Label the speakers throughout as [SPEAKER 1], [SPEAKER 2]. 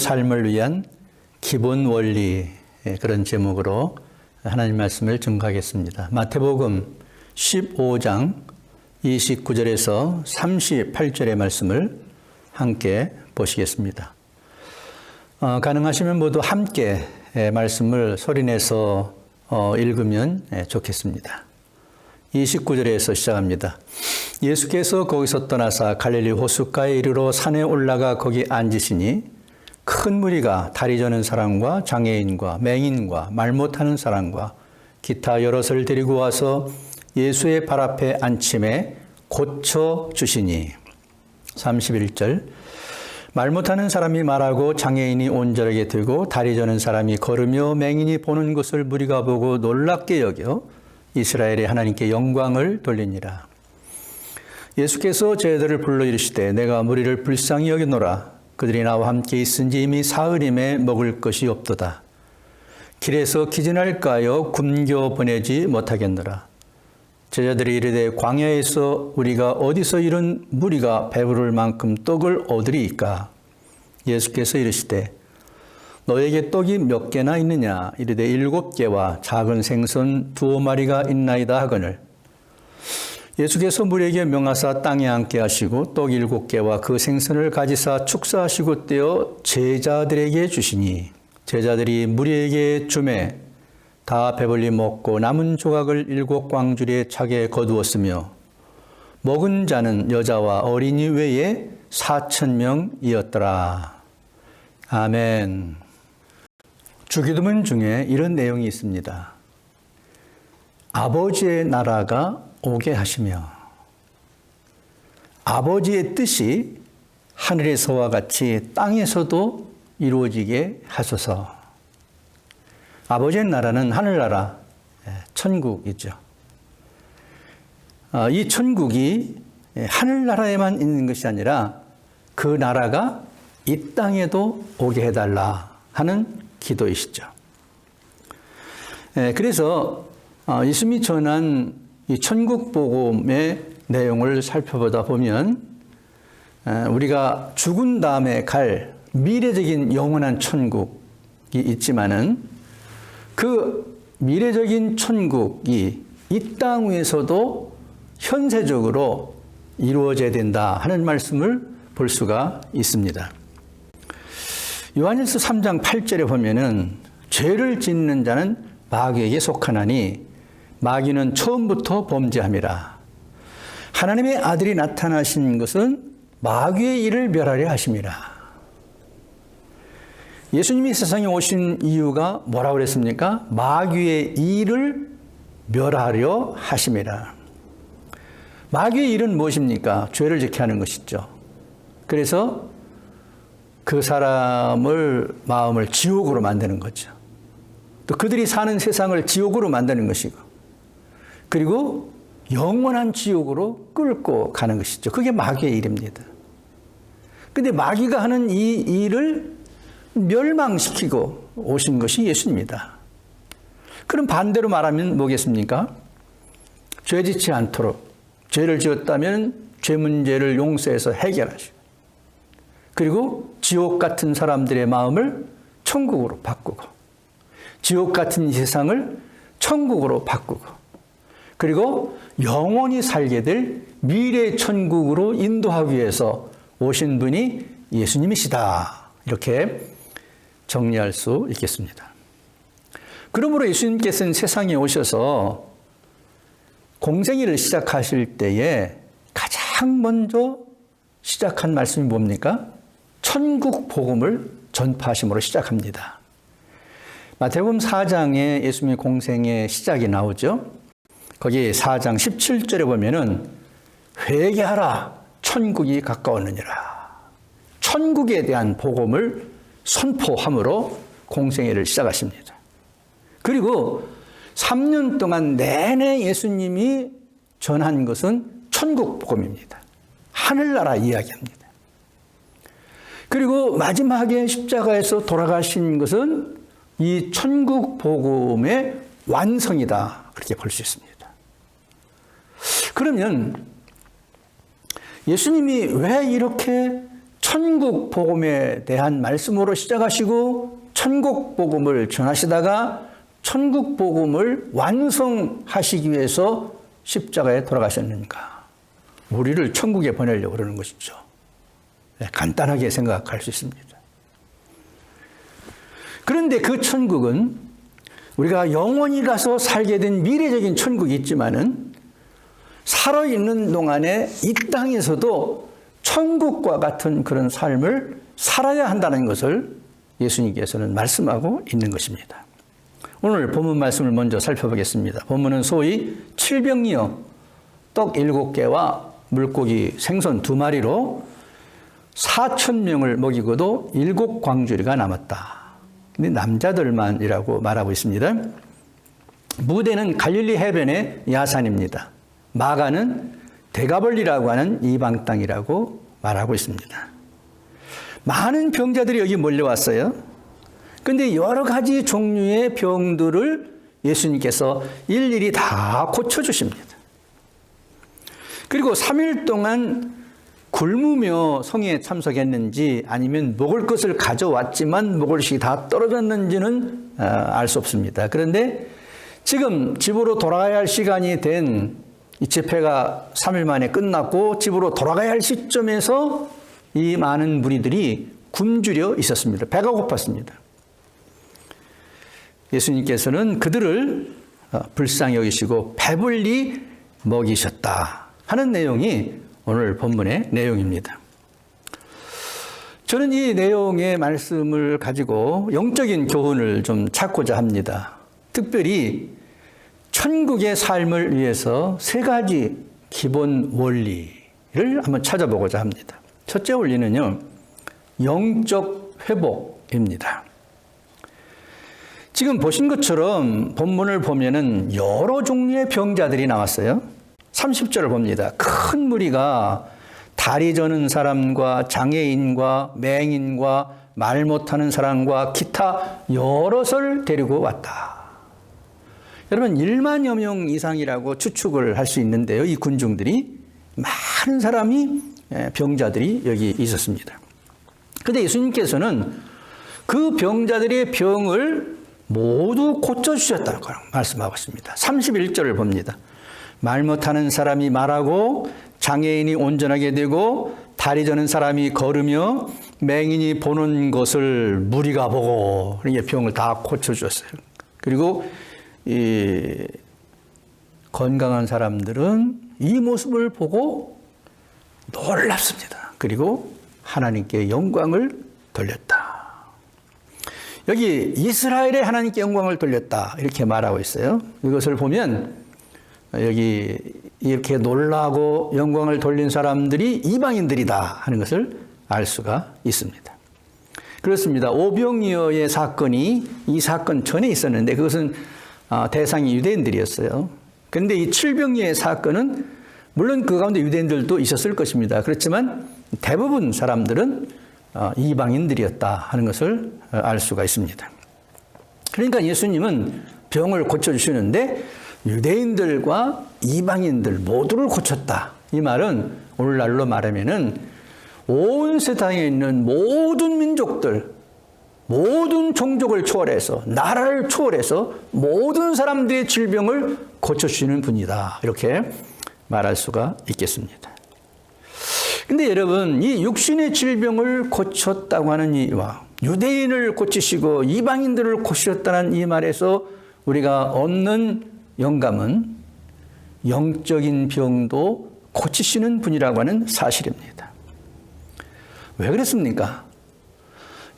[SPEAKER 1] 삶을 위한 기본 원리, 그런 제목으로 하나님 말씀을 증거하겠습니다. 마태복음 15장 29절에서 38절의 말씀을 함께 보시겠습니다. 가능하시면 모두 함께 말씀을 소리내서 읽으면 좋겠습니다. 29절에서 시작합니다. 예수께서 거기서 떠나사 갈릴리 호숫가에 이르러 산에 올라가 거기 앉으시니 큰 무리가 다리 저는 사람과 장애인과 맹인과 말 못하는 사람과 기타 여럿을 데리고 와서 예수의 발 앞에 앉힘에 고쳐주시니. 31절 말 못하는 사람이 말하고 장애인이 온전하게 되고 다리 저는 사람이 걸으며 맹인이 보는 것을 무리가 보고 놀랍게 여겨 이스라엘의 하나님께 영광을 돌리니라. 예수께서 제자들을 불러 이르시되 내가 무리를 불쌍히 여기노라. 그들이 나와 함께 있은지 이미 사흘임에 먹을 것이 없도다. 길에서 기진할까요 굶겨 보내지 못하겠노라. 제자들이 이르되 광야에서 우리가 어디서 이런 무리가 배부를 만큼 떡을 얻으리이까. 예수께서 이르시되 너에게 떡이 몇 개나 있느냐. 이르되 7개와 작은 생선 2마리가 있나이다 하거늘. 예수께서 무리에게 명하사 땅에 앉게 하시고 떡 7개와 그 생선을 가지사 축사하시고 떼어 제자들에게 주시니 제자들이 무리에게 주매 다 배불리 먹고 남은 조각을 7광주리에 차게 거두었으며 먹은 자는 여자와 어린이 외에 4,000명이었더라. 아멘. 주기도문 중에 이런 내용이 있습니다. 아버지의 나라가 오게 하시며 아버지의 뜻이 하늘에서와 같이 땅에서도 이루어지게 하소서. 아버지의 나라는 하늘나라, 천국이죠. 이 천국이 하늘나라에만 있는 것이 아니라 그 나라가 이 땅에도 오게 해달라 하는 기도이시죠. 그래서 예수님이 전한 이 천국 복음의 내용을 살펴보다 보면 우리가 죽은 다음에 갈 미래적인 영원한 천국이 있지만은 그 미래적인 천국이 이 땅 위에서도 현세적으로 이루어져야 된다 하는 말씀을 볼 수가 있습니다. 요한일서 3장 8절에 보면은 죄를 짓는 자는 마귀에게 속하나니 마귀는 처음부터 범죄함이라. 하나님의 아들이 나타나신 것은 마귀의 일을 멸하려 하심이라. 예수님이 세상에 오신 이유가 뭐라고 그랬습니까? 마귀의 일을 멸하려 하심이라. 마귀의 일은 무엇입니까? 죄를 짓게 하는 것이죠. 그래서 그 사람을 마음을 지옥으로 만드는 거죠. 또 그들이 사는 세상을 지옥으로 만드는 것이고 그리고 영원한 지옥으로 끌고 가는 것이죠. 그게 마귀의 일입니다. 그런데 마귀가 하는 이 일을 멸망시키고 오신 것이 예수님입니다. 그럼 반대로 말하면 뭐겠습니까? 죄 짓지 않도록 죄를 지었다면 죄 문제를 용서해서 해결하시고 그리고 지옥 같은 사람들의 마음을 천국으로 바꾸고 지옥 같은 이 세상을 천국으로 바꾸고 그리고 영원히 살게 될 미래 천국으로 인도하기 위해서 오신 분이 예수님이시다. 이렇게 정리할 수 있겠습니다. 그러므로 예수님께서는 세상에 오셔서 공생애를 시작하실 때에 가장 먼저 시작한 말씀이 뭡니까? 천국 복음을 전파하심으로 시작합니다. 마태복음 4장에 예수님의 공생의 시작이 나오죠. 거기 4장 17절에 보면은 회개하라 천국이 가까웠느니라. 천국에 대한 복음을 선포함으로 공생애를 시작하십니다. 그리고 3년 동안 내내 예수님이 전한 것은 천국 복음입니다. 하늘나라 이야기합니다. 그리고 마지막에 십자가에서 돌아가신 것은 이 천국 복음의 완성이다. 그렇게 볼 수 있습니다. 그러면 예수님이 왜 이렇게 천국 복음에 대한 말씀으로 시작하시고 천국 복음을 전하시다가 천국 복음을 완성하시기 위해서 십자가에 돌아가셨는가? 우리를 천국에 보내려고 그러는 것이죠. 간단하게 생각할 수 있습니다. 그런데 그 천국은 우리가 영원히 가서 살게 된 미래적인 천국이 있지만은 살아있는 동안에 이 땅에서도 천국과 같은 그런 삶을 살아야 한다는 것을 예수님께서는 말씀하고 있는 것입니다. 오늘 본문 말씀을 먼저 살펴보겠습니다. 본문은 소위 칠병이어 떡 7개와 물고기 생선 2마리로 4,000명을 먹이고도 7광주리가 남았다. 근데 남자들만이라고 말하고 있습니다. 무대는 갈릴리 해변의 야산입니다. 마가는 데가벌리라고 하는 이방 땅이라고 말하고 있습니다. 많은 병자들이 여기 몰려왔어요. 그런데 여러 가지 종류의 병들을 예수님께서 일일이 다 고쳐주십니다. 그리고 3일 동안 굶으며 성회에 참석했는지 아니면 먹을 것을 가져왔지만 먹을 것이 다 떨어졌는지는 알 수 없습니다. 그런데 지금 집으로 돌아가야 할 시간이 된 이 집회가 3일 만에 끝났고 집으로 돌아가야 할 시점에서 이 많은 무리들이 굶주려 있었습니다. 배가 고팠습니다. 예수님께서는 그들을 불쌍히 여기시고 배불리 먹이셨다 하는 내용이 오늘 본문의 내용입니다. 저는 이 내용의 말씀을 가지고 영적인 교훈을 좀 찾고자 합니다. 특별히 천국의 삶을 위해서 3가지 기본 원리를 한번 찾아보고자 합니다. 첫째 원리는요, 영적 회복입니다. 지금 보신 것처럼 본문을 보면은 여러 종류의 병자들이 나왔어요. 30절을 봅니다. 큰 무리가 다리 저는 사람과 장애인과 맹인과 말 못하는 사람과 기타 여럿을 데리고 왔다. 여러분 1만여 명 이상이라고 추측을 할 수 있는데요. 이 군중들이 많은 사람이 병자들이 여기 있었습니다. 그런데 예수님께서는 그 병자들의 병을 모두 고쳐주셨다고 말씀하고 있습니다. 31절을 봅니다. 말 못하는 사람이 말하고 장애인이 온전하게 되고 다리 저는 사람이 걸으며 맹인이 보는 것을 무리가 보고 병을 다 고쳐주었어요. 그리고 이 건강한 사람들은 이 모습을 보고 놀랍습니다. 그리고 하나님께 영광을 돌렸다. 여기 이스라엘의 하나님께 영광을 돌렸다 이렇게 말하고 있어요. 이것을 보면 여기 이렇게 놀라고 영광을 돌린 사람들이 이방인들이다 하는 것을 알 수가 있습니다. 그렇습니다. 오병이어의 사건이 이 사건 전에 있었는데 그것은 대상이 유대인들이었어요. 그런데 이 칠병이어의 사건은 물론 그 가운데 유대인들도 있었을 것입니다. 그렇지만 대부분 사람들은 이방인들이었다 하는 것을 알 수가 있습니다. 그러니까 예수님은 병을 고쳐주시는데 유대인들과 이방인들 모두를 고쳤다. 이 말은 오늘날로 말하면은 온 세상에 있는 모든 민족들, 모든 종족을 초월해서 나라를 초월해서 모든 사람들의 질병을 고쳐주시는 분이다. 이렇게 말할 수가 있겠습니다. 근데 여러분 이 육신의 질병을 고쳤다고 하는 이와 유대인을 고치시고 이방인들을 고치셨다는 이 말에서 우리가 얻는 영감은 영적인 병도 고치시는 분이라고 하는 사실입니다. 왜 그랬습니까?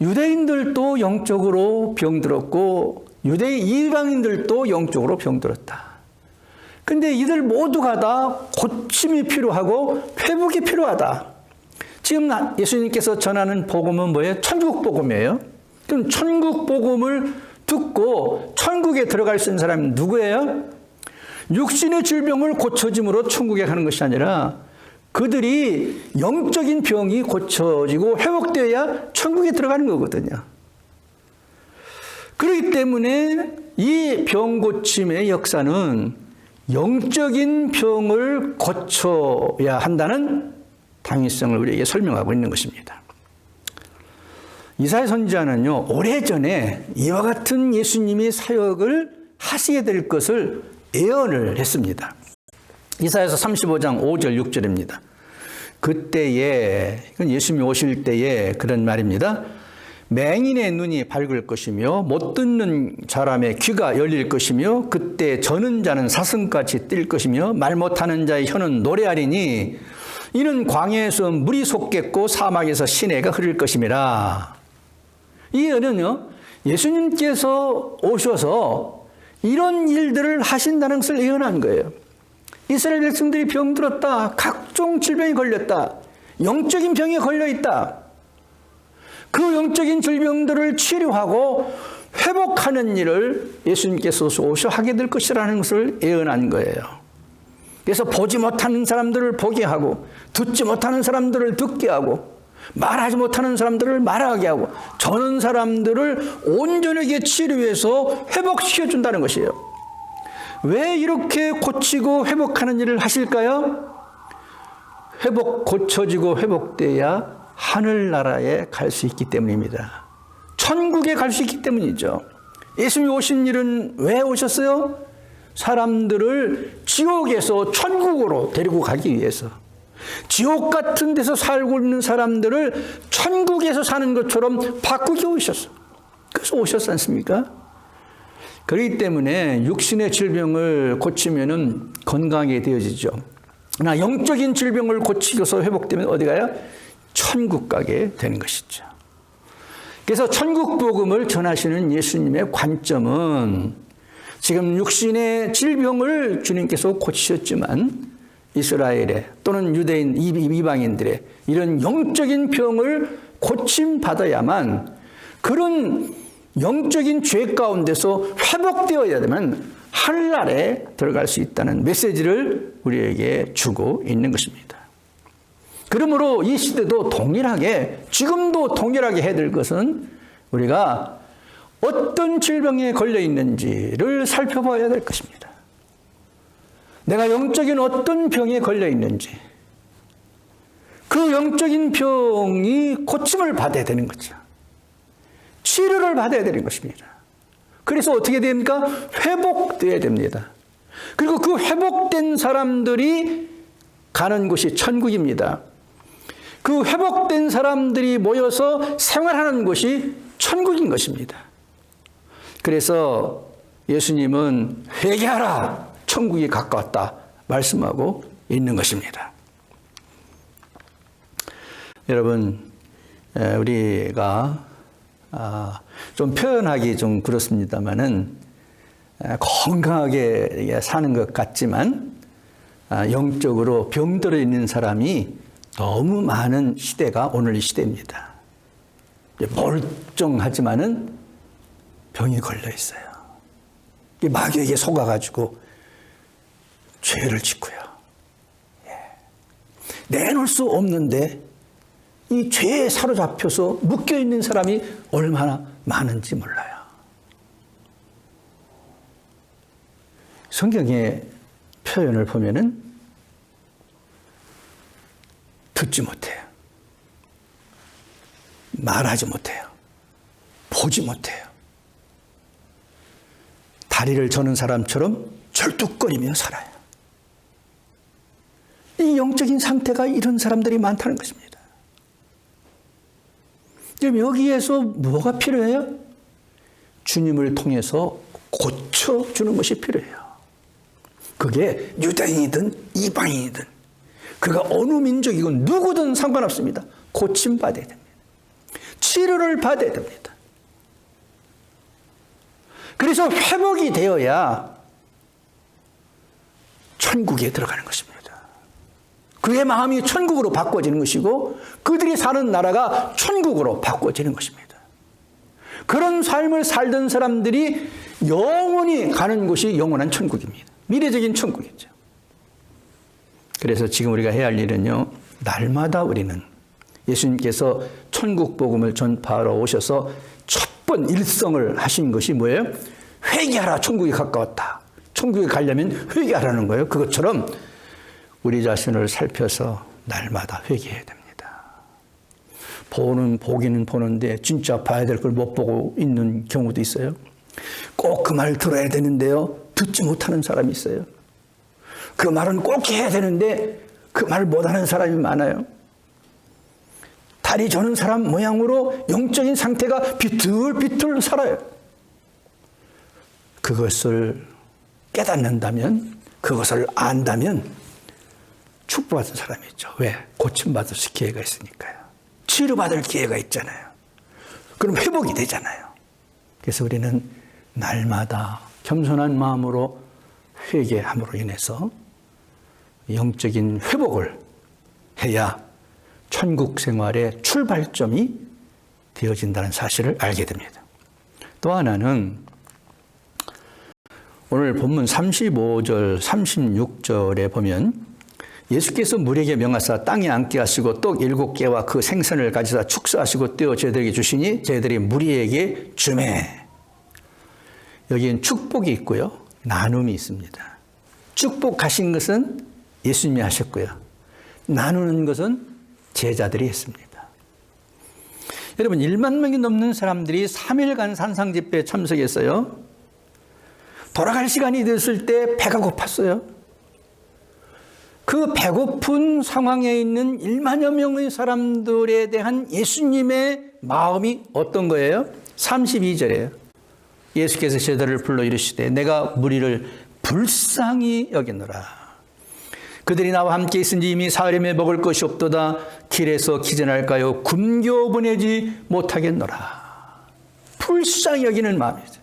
[SPEAKER 1] 유대인들도 영적으로 병들었고 이방인들도 영적으로 병들었다. 근데 이들 모두가 다 고침이 필요하고 회복이 필요하다. 지금 예수님께서 전하는 복음은 뭐예요? 천국 복음이에요. 그럼 천국 복음을 듣고 천국에 들어갈 수 있는 사람은 누구예요? 육신의 질병을 고쳐짐으로 천국에 가는 것이 아니라 그들이 영적인 병이 고쳐지고 회복되어야 천국에 들어가는 거거든요. 그렇기 때문에 이 병 고침의 역사는 영적인 병을 고쳐야 한다는 당위성을 우리에게 설명하고 있는 것입니다. 이사야 선지자는요, 오래전에 이와 같은 예수님이 사역을 하시게 될 것을 예언을 했습니다. 이사야서 35장 5절 6절입니다. 그때에, 이건 예수님이 오실 때에 그런 말입니다. 맹인의 눈이 밝을 것이며 못 듣는 사람의 귀가 열릴 것이며 그때 저는 자는 사슴같이 뛸 것이며 말 못하는 자의 혀는 노래하리니 이는 광야에서 물이 솟겠고 사막에서 시내가 흐를 것임이라. 이 예언은요, 예수님께서 오셔서 이런 일들을 하신다는 것을 예언한 거예요. 이스라엘 백성들이 병들었다, 각종 질병이 걸렸다, 영적인 병에 걸려있다. 그 영적인 질병들을 치료하고 회복하는 일을 예수님께서 오셔 하게 될 것이라는 것을 예언한 거예요. 그래서 보지 못하는 사람들을 보게 하고, 듣지 못하는 사람들을 듣게 하고, 말하지 못하는 사람들을 말하게 하고, 저는 사람들을 온전하게 치료해서 회복시켜 준다는 것이에요. 왜 이렇게 고치고 회복하는 일을 하실까요? 고쳐지고 회복돼야 하늘나라에 갈 수 있기 때문입니다. 천국에 갈 수 있기 때문이죠. 예수님이 오신 일은 왜 오셨어요? 사람들을 지옥에서 천국으로 데리고 가기 위해서. 지옥 같은 데서 살고 있는 사람들을 천국에서 사는 것처럼 바꾸기 오셨어. 그래서 오셨지 않습니까? 그렇기 때문에 육신의 질병을 고치면은 건강하게 되어지죠. 그러나 영적인 질병을 고치고서 회복되면 어디 가요? 천국 가게 되는 것이죠. 그래서 천국 복음을 전하시는 예수님의 관점은 지금 육신의 질병을 주님께서 고치셨지만 이스라엘의 또는 유대인 이방인들의 이런 영적인 병을 고침받아야만 그런 영적인 죄 가운데서 회복되어야 되면 하늘나라에 들어갈 수 있다는 메시지를 우리에게 주고 있는 것입니다. 그러므로 이 시대도 동일하게, 지금도 동일하게 해야 될 것은 우리가 어떤 질병에 걸려 있는지를 살펴봐야 될 것입니다. 내가 영적인 어떤 병에 걸려 있는지, 그 영적인 병이 고침을 받아야 되는 거죠. 치료를 받아야 되는 것입니다. 그래서 어떻게 됩니까? 회복돼야 됩니다. 그리고 그 회복된 사람들이 가는 곳이 천국입니다. 그 회복된 사람들이 모여서 생활하는 곳이 천국인 것입니다. 그래서 예수님은 회개하라, 천국이 가까웠다 말씀하고 있는 것입니다. 여러분, 우리가 좀 표현하기 좀 그렇습니다만은 건강하게 사는 것 같지만 영적으로 병들어 있는 사람이 너무 많은 시대가 오늘 이 시대입니다. 멀쩡하지만은 병이 걸려 있어요. 마귀에게 속아가지고 죄를 짓고요. 내놓을 수 없는데 이 죄에 사로잡혀서 묶여 있는 사람이 얼마나 많은지 몰라요. 성경의 표현을 보면은 듣지 못해요. 말하지 못해요. 보지 못해요. 다리를 저는 사람처럼 절뚝거리며 살아요. 이 영적인 상태가 이런 사람들이 많다는 것입니다. 그럼 여기에서 뭐가 필요해요? 주님을 통해서 고쳐주는 것이 필요해요. 그게 유대인이든 이방인이든 그가 어느 민족이건 누구든 상관없습니다. 고침받아야 됩니다. 치료를 받아야 됩니다. 그래서 회복이 되어야 천국에 들어가는 것입니다. 그의 마음이 천국으로 바꿔지는 것이고 그들이 사는 나라가 천국으로 바꿔지는 것입니다. 그런 삶을 살던 사람들이 영원히 가는 곳이 영원한 천국입니다. 미래적인 천국이죠. 그래서 지금 우리가 해야 할 일은요, 날마다 우리는 예수님께서 천국 복음을 전파하러 오셔서 첫 번 일성을 하신 것이 뭐예요? 회개하라, 천국이 가까웠다. 천국에 가려면 회개하라는 거예요. 그것처럼 우리 자신을 살펴서 날마다 회개해야 됩니다. 보기는 보는데 진짜 봐야 될 걸 못 보고 있는 경우도 있어요. 꼭 그 말을 들어야 되는데요, 듣지 못하는 사람이 있어요. 그 말은 꼭 해야 되는데 그 말을 못하는 사람이 많아요. 다리 저는 사람 모양으로 영적인 상태가 비틀비틀 살아요. 그것을 깨닫는다면, 그것을 안다면 축복받은 사람이 있죠. 왜? 고침받을 기회가 있으니까요. 치료받을 기회가 있잖아요. 그럼 회복이 되잖아요. 그래서 우리는 날마다 겸손한 마음으로 회개함으로 인해서 영적인 회복을 해야 천국 생활의 출발점이 되어진다는 사실을 알게 됩니다. 또 하나는 오늘 본문 35절, 36절에 보면 예수께서 무리에게 명하사 땅에 앉게 하시고 떡 7개와 그 생선을 가지사 축사하시고 떼어 저희들에게 주시니 저희들이 무리에게 주매. 여기엔 축복이 있고요, 나눔이 있습니다. 축복하신 것은 예수님이 하셨고요, 나누는 것은 제자들이 했습니다. 여러분, 1만 명이 넘는 사람들이 3일간 산상집회에 참석했어요. 돌아갈 시간이 됐을 때 배가 고팠어요. 그 배고픈 상황에 있는 1만여 명의 사람들에 대한 예수님의 마음이 어떤 거예요? 32절이에요. 예수께서 제자들을 불러 이르시되 내가 무리를 불쌍히 여기노라. 그들이 나와 함께 있은지 이미 사흘에 먹을 것이 없도다. 길에서 기전할까요? 굶겨 보내지 못하겠노라. 불쌍히 여기는 마음이죠.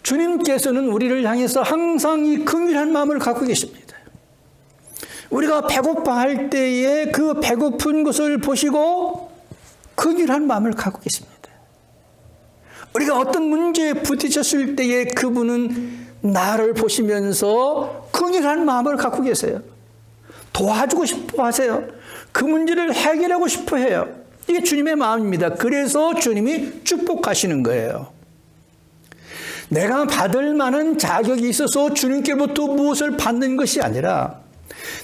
[SPEAKER 1] 주님께서는 우리를 향해서 항상 이 긍휼한 마음을 갖고 계십니다. 우리가 배고파할 때에 그 배고픈 것을 보시고 긍휼한 마음을 갖고 계십니다. 우리가 어떤 문제에 부딪혔을 때에 그분은 나를 보시면서 긍휼한 마음을 갖고 계세요. 도와주고 싶어 하세요. 그 문제를 해결하고 싶어 해요. 이게 주님의 마음입니다. 그래서 주님이 축복하시는 거예요. 내가 받을 만한 자격이 있어서 주님께로부터 무엇을 받는 것이 아니라,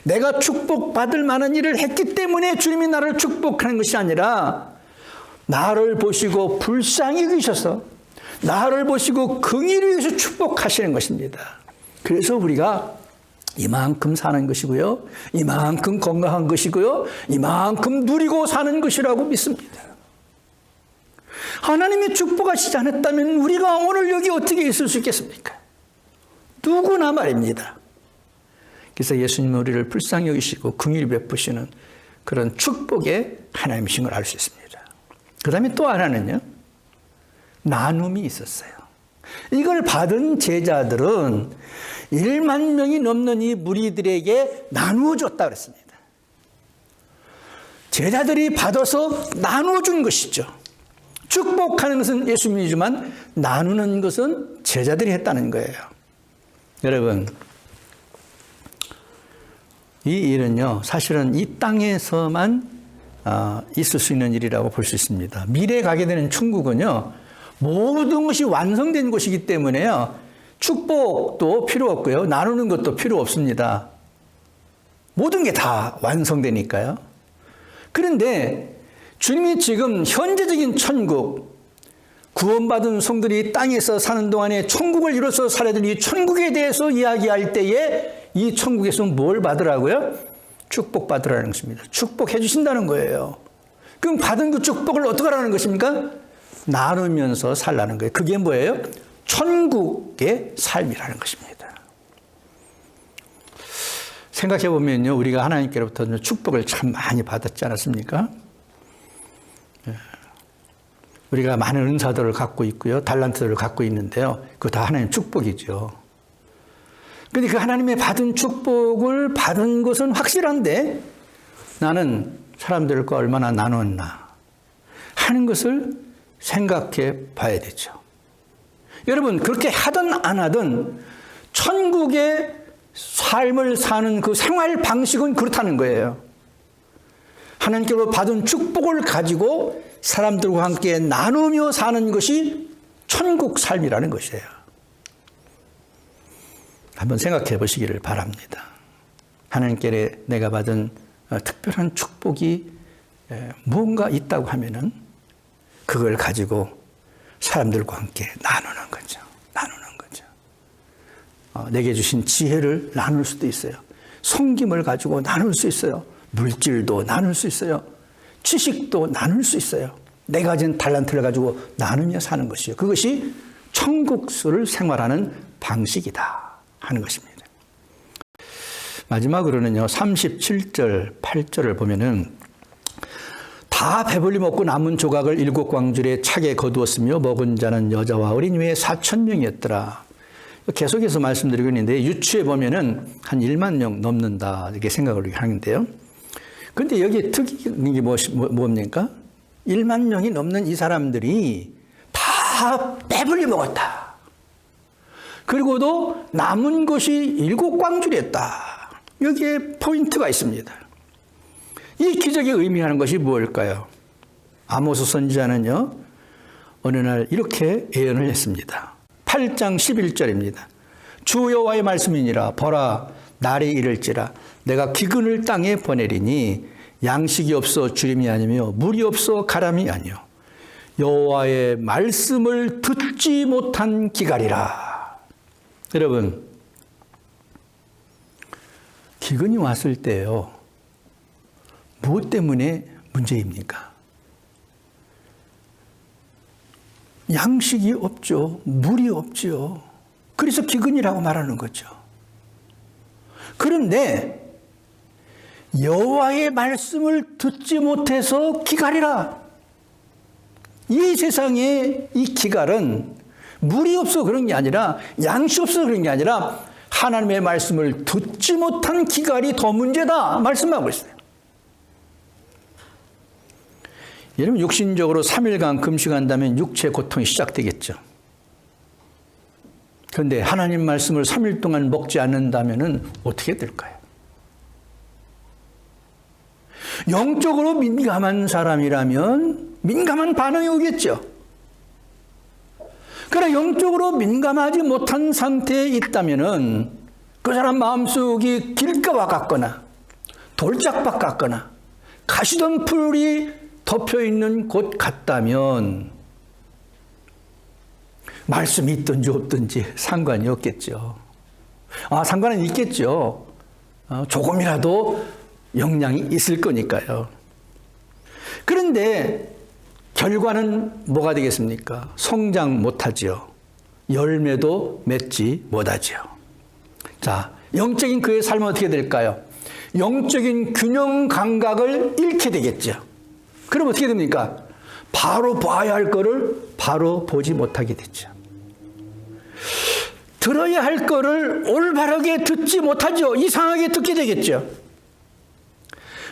[SPEAKER 1] 내가 축복받을 만한 일을 했기 때문에 주님이 나를 축복하는 것이 아니라, 나를 보시고 불쌍히 여기셔서 나를 보시고 긍휼히 여기서 축복하시는 것입니다. 그래서 우리가 이만큼 사는 것이고요, 이만큼 건강한 것이고요, 이만큼 누리고 사는 것이라고 믿습니다. 하나님이 축복하시지 않았다면 우리가 오늘 여기 어떻게 있을 수 있겠습니까? 누구나 말입니다. 그래서 예수님은 우리를 불쌍히 여기시고 긍휼히 베푸시는 그런 축복의 하나님이신 걸 알 수 있습니다. 그 다음에 또 하나는요, 나눔이 있었어요. 이걸 받은 제자들은 1만 명이 넘는 이 무리들에게 나누어 줬다 그랬습니다. 제자들이 받아서 나누어 준 것이죠. 축복하는 것은 예수님이지만 나누는 것은 제자들이 했다는 거예요. 여러분, 이 일은요, 사실은 이 땅에서만 있을 수 있는 일이라고 볼 수 있습니다. 미래에 가게 되는 천국은요, 모든 것이 완성된 곳이기 때문에요, 축복도 필요 없고요, 나누는 것도 필요 없습니다. 모든 게 다 완성되니까요. 그런데 주님이 지금 현재적인 천국, 구원받은 성들이 땅에서 사는 동안에 천국을 이뤄서 살아야 될 이 천국에 대해서 이야기할 때에 이 천국에서 뭘 받으라고요? 축복받으라는 것입니다. 축복해 주신다는 거예요. 그럼 받은 그 축복을 어떻게 하라는 것입니까? 나누면서 살라는 거예요. 그게 뭐예요? 천국의 삶이라는 것입니다. 생각해 보면요, 우리가 하나님께로부터 축복을 참 많이 받았지 않았습니까? 우리가 많은 은사들을 갖고 있고요, 달란트들을 갖고 있는데요, 그거 다 하나님의 축복이죠. 그런데 그 하나님의 받은 축복을 받은 것은 확실한데, 나는 사람들과 얼마나 나눴나 하는 것을 생각해 봐야 되죠. 여러분, 그렇게 하든 안 하든 천국의 삶을 사는 그 생활 방식은 그렇다는 거예요. 하나님께로 받은 축복을 가지고 사람들과 함께 나누며 사는 것이 천국 삶이라는 것이에요. 한번 생각해 보시기를 바랍니다. 하나님께 내가 받은 특별한 축복이 무언가 있다고 하면은 그걸 가지고 사람들과 함께 나누는 거죠. 나누는 거죠. 내게 주신 지혜를 나눌 수도 있어요. 섬김을 가지고 나눌 수 있어요. 물질도 나눌 수 있어요. 지식도 나눌 수 있어요. 내가 가진 달란트를 가지고 나누며 사는 것이요. 그것이 천국을 생활하는 방식이다 하는 것입니다. 마지막으로는요, 37절, 8절을 보면은 다 배불리 먹고 남은 조각을 7광줄에 차게 거두었으며 먹은 자는 여자와 어린 외에 4,000명이었더라. 계속해서 말씀드리고 있는데 유추해 보면은 한 1만 명 넘는다 이렇게 생각을 하는데요. 그런데 여기 특이한 게 뭡니까? 1만 명이 넘는 이 사람들이 다 배불리 먹었다. 그리고도 남은 것이 7광줄이었다. 여기에 포인트가 있습니다. 이 기적이 의미하는 것이 무엇일까요? 아모스 선지자는요, 어느 날 이렇게 예언을 했습니다. 8장 11절입니다. 주 여호와의 말씀이니라. 보라, 날이 이를지라. 내가 기근을 땅에 보내리니 양식이 없어 주림이 아니며 물이 없어 가람이 아니요 여호와의 말씀을 듣지 못한 기갈이라. 여러분, 기근이 왔을 때요, 무엇 때문에 문제입니까? 양식이 없죠. 물이 없죠. 그래서 기근이라고 말하는 거죠. 그런데 여호와의 말씀을 듣지 못해서 기갈이라. 이 세상에 이 기갈은 물이 없어 그런 게 아니라, 양식 없어 그런 게 아니라 하나님의 말씀을 듣지 못한 기갈이 더 문제다 말씀하고 있어요. 여러분, 육신적으로 3일간 금식한다면 육체 고통이 시작되겠죠. 그런데 하나님 말씀을 3일 동안 먹지 않는다면 어떻게 될까요? 영적으로 민감한 사람이라면 민감한 반응이 오겠죠. 그러나 영적으로 민감하지 못한 상태에 있다면 그 사람 마음속이 길가와 같거나 돌짝밭 같거나 가시덤불이 덮여있는 곳 같다면 말씀이 있든지 없든지 상관이 없겠죠. 상관은 있겠죠. 조금이라도 영향이 있을 거니까요. 그런데 결과는 뭐가 되겠습니까? 성장 못하지요. 열매도 맺지 못하지요. 자, 영적인 그의 삶은 어떻게 될까요? 영적인 균형 감각을 잃게 되겠죠. 그럼 어떻게 됩니까? 바로 봐야 할 거를 바로 보지 못하게 되죠. 들어야 할 거를 올바르게 듣지 못하죠. 이상하게 듣게 되겠죠.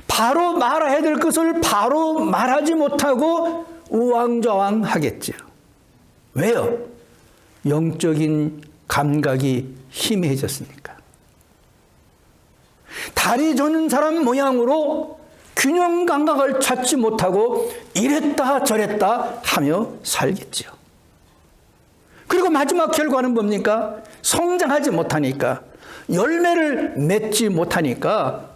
[SPEAKER 1] 바로 말해야 될 것을 바로 말하지 못하고 우왕좌왕 하겠죠. 왜요? 영적인 감각이 희미해졌으니까. 다리 저는 사람 모양으로 균형 감각을 찾지 못하고 이랬다 저랬다 하며 살겠죠. 그리고 마지막 결과는 뭡니까? 성장하지 못하니까, 열매를 맺지 못하니까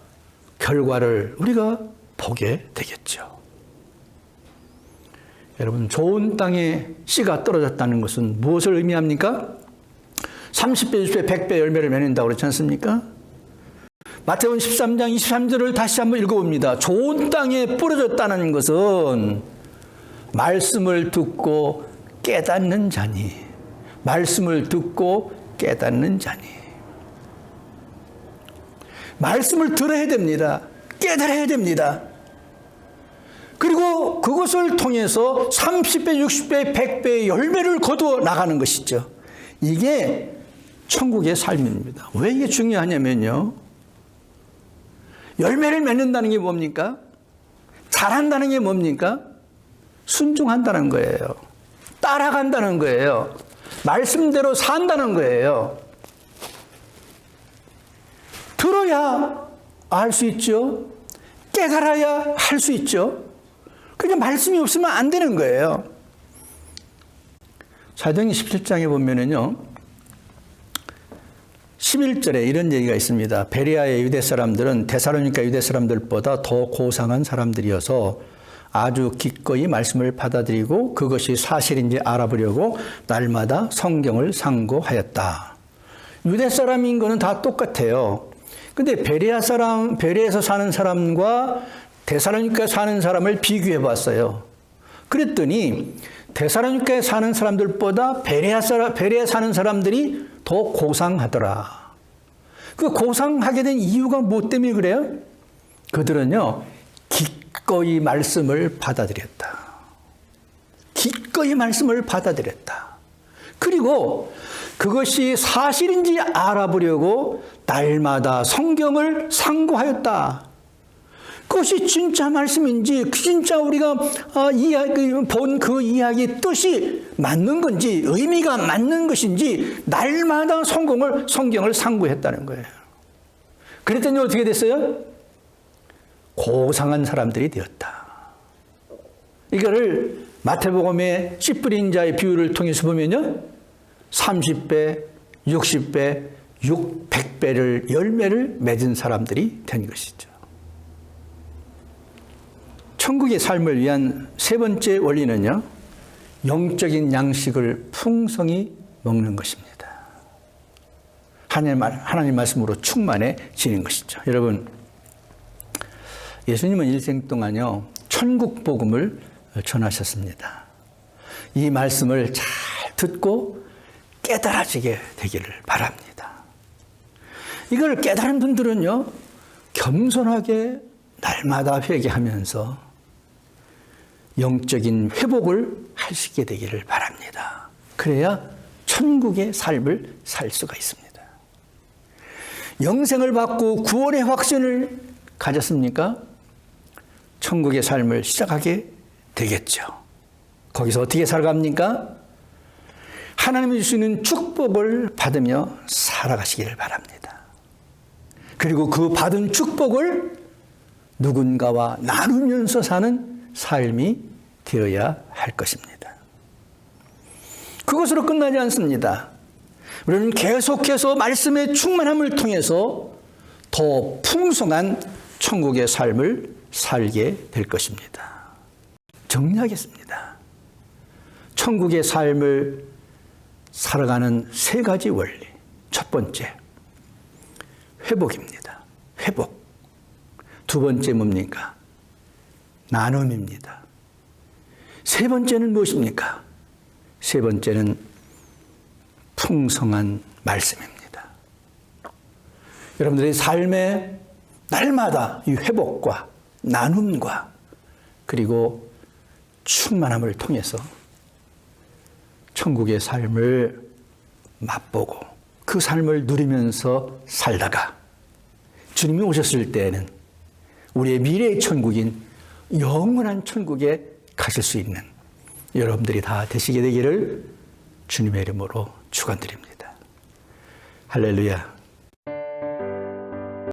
[SPEAKER 1] 결과를 우리가 보게 되겠죠. 여러분, 좋은 땅에 씨가 떨어졌다는 것은 무엇을 의미합니까? 30배, 60배, 100배 열매를 맺는다고 그렇지 않습니까? 마태복음 13장 23절을 다시 한번 읽어봅니다. 좋은 땅에 뿌려졌다는 것은 말씀을 듣고 깨닫는 자니, 말씀을 듣고 깨닫는 자니. 말씀을 들어야 됩니다. 깨달아야 됩니다. 그리고 그것을 통해서 30배, 60배, 100배의 열매를 거두어 나가는 것이죠. 이게 천국의 삶입니다. 왜 이게 중요하냐면요, 열매를 맺는다는 게 뭡니까? 잘한다는 게 뭡니까? 순종한다는 거예요. 따라간다는 거예요. 말씀대로 산다는 거예요. 들어야 알 수 있죠. 깨달아야 할 수 있죠. 그러니까 말씀이 없으면 안 되는 거예요. 사도행전 17장에 보면은요, 11절에 이런 얘기가 있습니다. 베레아의 유대 사람들은 데살로니가 유대 사람들보다 더 고상한 사람들이어서 아주 기꺼이 말씀을 받아들이고 그것이 사실인지 알아보려고 날마다 성경을 상고하였다. 유대 사람인 거는 다 똑같아요. 근데 베레아에서 사는 사람과 데살로니가에 사는 사람을 비교해 봤어요. 그랬더니 데살로니가에 사는 사람들보다 베레아에 사는 사람들이 더 고상하더라. 그 고상하게 된 이유가 뭐 때문에 그래요? 그들은요, 기꺼이 말씀을 받아들였다. 기꺼이 말씀을 받아들였다. 그리고 그것이 사실인지 알아보려고 날마다 성경을 상고하였다. 그것이 진짜 말씀인지, 진짜 우리가 본 그 이야기의 뜻이 맞는 건지, 의미가 맞는 것인지, 날마다 성경을 상고했다는 거예요. 그랬더니 어떻게 됐어요? 고상한 사람들이 되었다. 이거를 마태복음의 씨 뿌린 자의 비유를 통해서 보면요, 30배, 60배, 100배를 열매를 맺은 사람들이 된 것이죠. 천국의 삶을 위한 세 번째 원리는요, 영적인 양식을 풍성히 먹는 것입니다. 하나님 말씀으로 충만해지는 것이죠. 여러분, 예수님은 일생 동안요, 천국 복음을 전하셨습니다. 이 말씀을 잘 듣고 깨달아지게 되기를 바랍니다. 이걸 깨달은 분들은요, 겸손하게 날마다 회개하면서 영적인 회복을 하시게 되기를 바랍니다. 그래야 천국의 삶을 살 수가 있습니다. 영생을 받고 구원의 확신을 가졌습니까? 천국의 삶을 시작하게 되겠죠. 거기서 어떻게 살아갑니까? 하나님이 주시는 축복을 받으며 살아가시기를 바랍니다. 그리고 그 받은 축복을 누군가와 나누면서 사는 삶이 되어야 할 것입니다. 그것으로 끝나지 않습니다. 우리는 계속해서 말씀의 충만함을 통해서 더 풍성한 천국의 삶을 살게 될 것입니다. 정리하겠습니다. 천국의 삶을 살아가는 세 가지 원리. 첫 번째, 회복입니다. 회복. 두 번째 뭡니까? 나눔입니다. 세 번째는 무엇입니까? 세 번째는 풍성한 말씀입니다. 여러분들의 삶에 날마다 이 회복과 나눔과 그리고 충만함을 통해서 천국의 삶을 맛보고 그 삶을 누리면서 살다가 주님이 오셨을 때에는 우리의 미래의 천국인 영원한 천국에 가실 수 있는 여러분들이 다 되시게 되기를 주님의 이름으로 축원드립니다. 할렐루야.